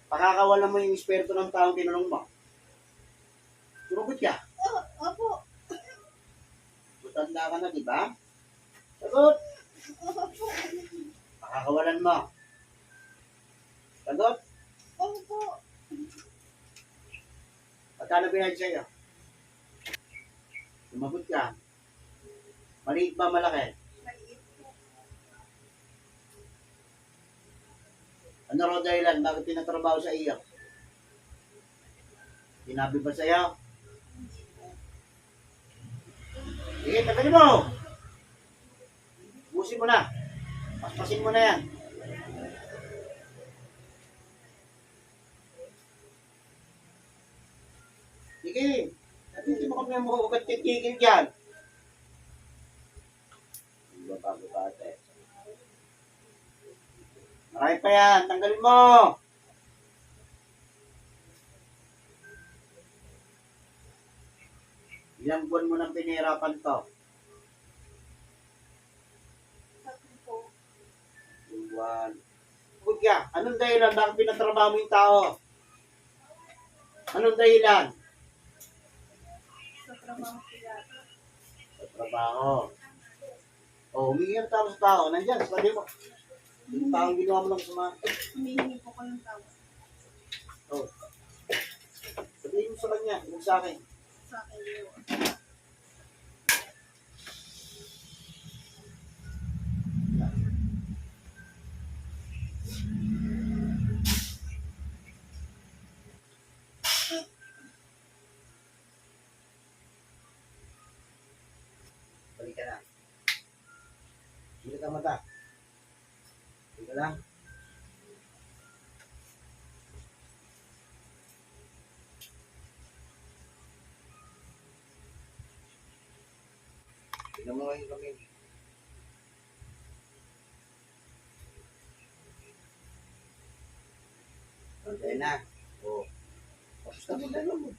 Pakakawalan mo yung espiritu ng taong tinanong mo. Sumagot ka. Opo. Matanda ka na, di ba? Sagot. Opo. Pakakawalan mo. Sagot. Opo. Magkano binayad sa'yo? Sumagot ka. Maliit ba malaki? Maliit po. Ano raw dahilan? Bakit pinatrabaho sa iyo? Sinabi ba sa'yo? Sige, tagalin mo! Busin mo na. Paspasin mo na yan. Sige. Hindi mo kami makukugat titigil dyan. Hindi ba bago pa ate? Marami pa yan. Tanggalin mo! Ilang buwan mo nang pinahirapan to? Tatlo po. Buwan. Good ka. Anong dahilan? Bakit pinatrabaho mo yung tao? Anong dahilan? Sa trabaho po yata. Sa trabaho. O, humingi ng tao sa tao. Nandyan, sabi mo. Yung taong ginawa mo lang sa mga... Humihingi po ko ng tawad O. Sabihin mo sa kanya, huwag sa akin. sa akin yun. Balik ka na. Balik ka mata. Balik ka lang. Tignan mo ngayon kami. Pantay na. O. Tapos na mo.